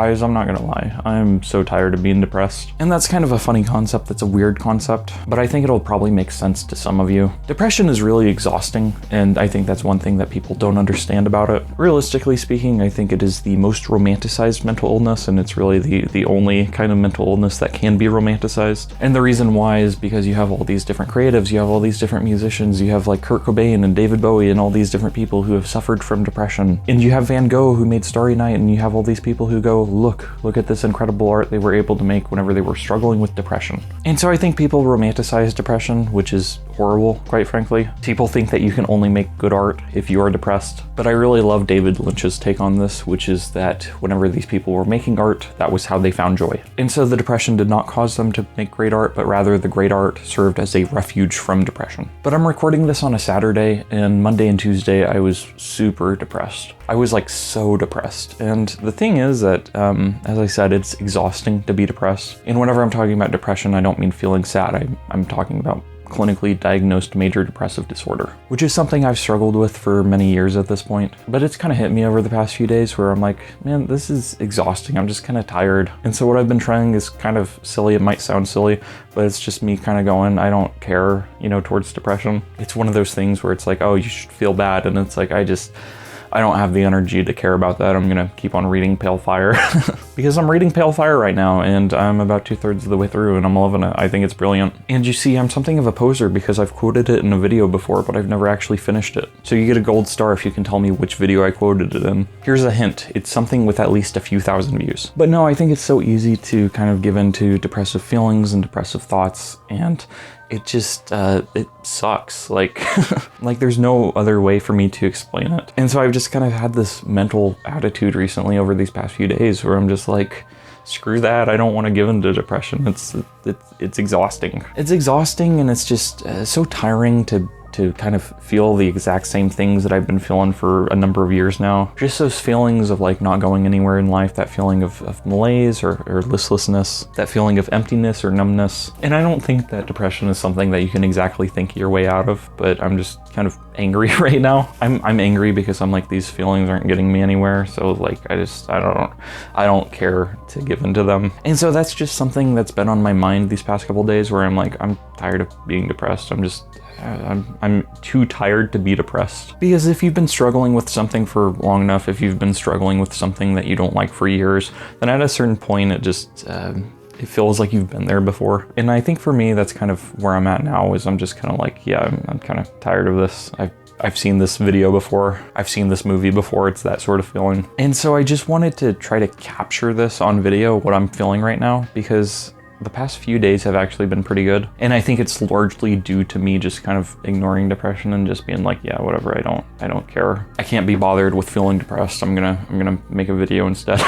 Guys, I'm not gonna lie, I'm so tired of being depressed. And that's kind of a funny concept, that's a weird concept, but I think it'll probably make sense to some of you. Depression is really exhausting, and I think that's one thing that people don't understand about it. Realistically speaking, I think it is the most romanticized mental illness, and it's really the only kind of mental illness that can be romanticized. And the reason why is because you have all these different creatives, you have all these different musicians, you have like Kurt Cobain and David Bowie and all these different people who have suffered from depression. And you have Van Gogh who made Starry Night, and you have all these people who go, look at this incredible art they were able to make whenever they were struggling with depression. And so I think people romanticize depression, which is horrible, quite frankly. People think that you can only make good art if you are depressed. But I really love David Lynch's take on this, which is that whenever these people were making art, that was how they found joy. And so the depression did not cause them to make great art, but rather the great art served as a refuge from depression. But I'm recording this on a Saturday, and Monday and Tuesday I was super depressed. I was like so depressed. And the thing is that, as I said, it's exhausting to be depressed. And whenever I'm talking about depression, I don't mean feeling sad. I'm talking about clinically diagnosed major depressive disorder, which is something I've struggled with for many years at this point. But it's kind of hit me over the past few days where I'm like, man, this is exhausting. I'm just kind of tired. And so what I've been trying is kind of silly. It might sound silly, but it's just me kind of going, I don't care, towards depression. It's one of those things where it's like, oh, you should feel bad. And it's like, I don't have the energy to care about that. I'm gonna keep on reading Pale Fire because I'm reading Pale Fire right now, and I'm about 2/3 of the way through, and I'm loving it. I think it's brilliant. And you see, I'm something of a poser because I've quoted it in a video before, but I've never actually finished it. So you get a gold star if you can tell me which video I quoted it in. Here's a hint. It's something with at least a few thousand views. But no, I think it's so easy to kind of give into depressive feelings and depressive thoughts, and it just, it sucks. Like there's no other way for me to explain it. And so I've just kind of had this mental attitude recently over these past few days where I'm just like, screw that. I don't want to give into depression. It's exhausting. It's exhausting, and it's just so tiring to kind of feel the exact same things that I've been feeling for a number of years now. Just those feelings of like not going anywhere in life, that feeling of malaise or listlessness, that feeling of emptiness or numbness. And I don't think that depression is something that you can exactly think your way out of, but I'm just kind of angry right now. I'm angry because I'm like, these feelings aren't getting me anywhere. So like, I don't care to give into them. And so that's just something that's been on my mind these past couple days where I'm like, I'm tired of being depressed. I'm too tired to be depressed. Because if you've been struggling with something for long enough, if you've been struggling with something that you don't like for years, then at a certain point it just, it feels like you've been there before. And I think for me, that's kind of where I'm at now, is I'm just kind of like, yeah, I'm kind of tired of this. I've seen this video before. I've seen this movie before. It's that sort of feeling. And so I just wanted to try to capture this on video, what I'm feeling right now, because the past few days have actually been pretty good. And I think it's largely due to me just kind of ignoring depression and just being like, yeah, whatever, I don't care. I can't be bothered with feeling depressed. I'm gonna make a video instead.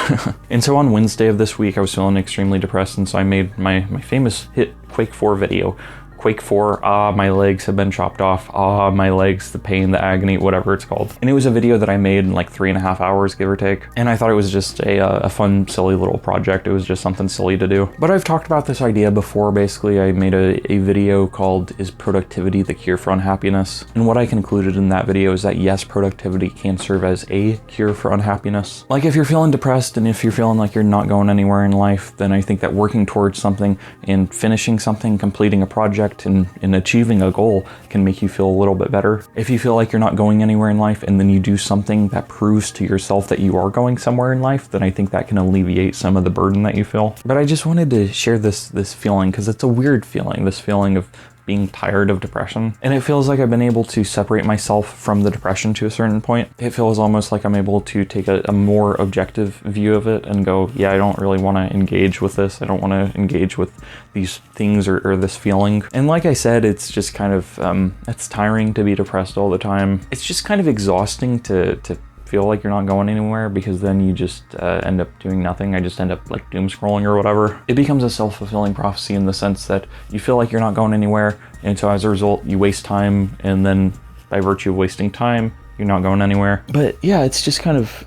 And so on Wednesday of this week, I was feeling extremely depressed, and so I made my famous hit Quake 4 video. Quake 4, my legs have been chopped off, my legs, the pain, the agony, whatever it's called. And it was a video that I made in like 3.5 hours, give or take. And I thought it was just a fun, silly little project. It was just something silly to do. But I've talked about this idea before. Basically, I made a video called, Is Productivity the Cure for Unhappiness? And what I concluded in that video is that yes, productivity can serve as a cure for unhappiness. Like if you're feeling depressed and if you're feeling like you're not going anywhere in life, then I think that working towards something and finishing something, completing a project, and achieving a goal can make you feel a little bit better. If you feel like you're not going anywhere in life and then you do something that proves to yourself that you are going somewhere in life, then I think that can alleviate some of the burden that you feel. But I just wanted to share this feeling because it's a weird feeling, this feeling of being tired of depression. And it feels like I've been able to separate myself from the depression to a certain point. It feels almost like I'm able to take a more objective view of it and go, yeah, I don't really want to engage with this. I don't want to engage with these things or this feeling. And like I said, it's just kind of, it's tiring to be depressed all the time. It's just kind of exhausting to feel like you're not going anywhere, because then you just end up doing nothing. I just end up like doom scrolling or whatever. It becomes a self-fulfilling prophecy in the sense that you feel like you're not going anywhere, and so as a result you waste time, and then by virtue of wasting time you're not going anywhere. But yeah, it's just kind of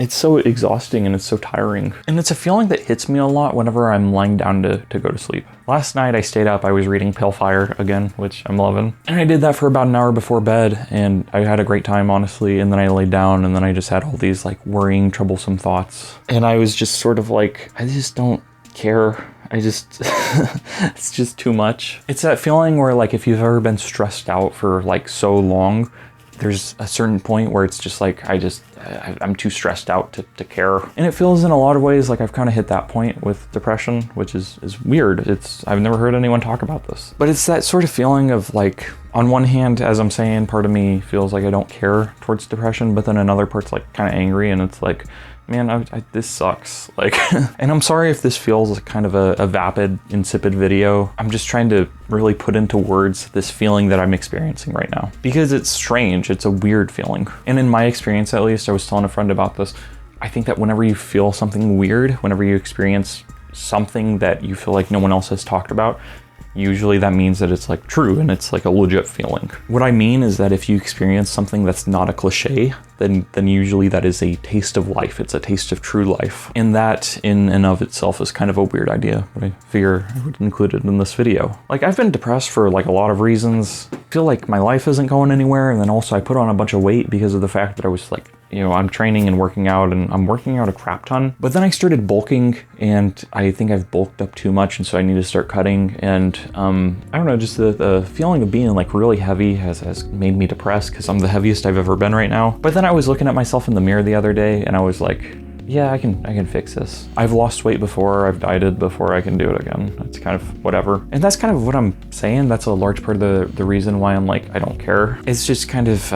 It's so exhausting and it's so tiring. And it's a feeling that hits me a lot whenever I'm lying down to go to sleep. Last night I stayed up, I was reading Pale Fire again, which I'm loving. And I did that for about an hour before bed, and I had a great time, honestly. And then I laid down, and then I just had all these like worrying, troublesome thoughts. And I was just sort of like, I just don't care. It's just too much. It's that feeling where like if you've ever been stressed out for like so long, there's a certain point where it's just like, I'm too stressed out to care. And it feels in a lot of ways like I've kind of hit that point with depression, which is weird. I've never heard anyone talk about this. But it's that sort of feeling of like, on one hand, as I'm saying, part of me feels like I don't care towards depression, but then another part's like kind of angry, and it's like, man, this sucks. Like, and I'm sorry if this feels like kind of a vapid, insipid video. I'm just trying to really put into words this feeling that I'm experiencing right now. Because it's strange, it's a weird feeling. And in my experience, at least, I was telling a friend about this, I think that whenever you feel something weird, whenever you experience something that you feel like no one else has talked about, usually that means that it's like true and it's like a legit feeling. What I mean is that if you experience something that's not a cliche, then usually that is a taste of life. It's a taste of true life. And that in and of itself is kind of a weird idea, but I figure I would include it in this video. Like, I've been depressed for like a lot of reasons. I feel like my life isn't going anywhere, and then also I put on a bunch of weight because of the fact that I was like, you know, I'm training and working out, and I'm working out a crap ton. But then I started bulking, and I think I've bulked up too much, and so I need to start cutting. And I don't know, just the feeling of being like really heavy has made me depressed because I'm the heaviest I've ever been right now. But then I was looking at myself in the mirror the other day, and I was like, yeah, I can fix this. I've lost weight before, I've dieted before, I can do it again. That's kind of whatever. And that's kind of what I'm saying. That's a large part of the reason why I'm like, I don't care. It's just kind of,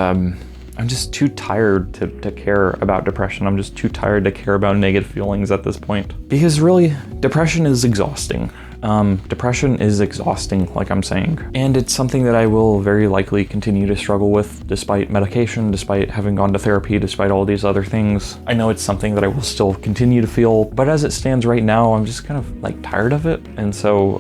I'm just too tired to care about depression. I'm just too tired to care about negative feelings at this point. Because really, depression is exhausting. Depression is exhausting, like I'm saying. And it's something that I will very likely continue to struggle with despite medication, despite having gone to therapy, despite all these other things. I know it's something that I will still continue to feel, but as it stands right now, I'm just kind of like tired of it. And so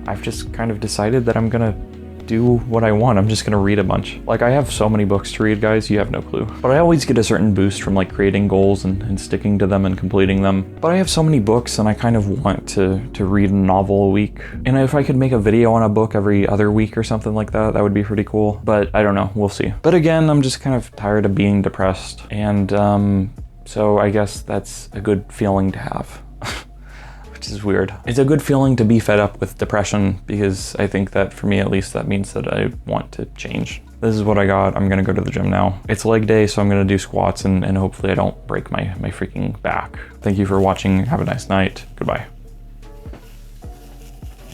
I've just kind of decided that I'm gonna do what I want. I'm just gonna read a bunch. Like, I have so many books to read, guys, you have no clue. But I always get a certain boost from like creating goals and sticking to them and completing them. But I have so many books, and I kind of want to read a novel a week. And if I could make a video on a book every other week or something like that, that would be pretty cool. But I don't know, we'll see. But again, I'm just kind of tired of being depressed. And so I guess that's a good feeling to have. Which is weird. It's a good feeling to be fed up with depression, because I think that for me at least, that means that I want to change. This is what I got. I'm gonna go to the gym now. It's leg day, so I'm gonna do squats, and hopefully I don't break my freaking back. Thank you for watching. Have a nice night. Goodbye.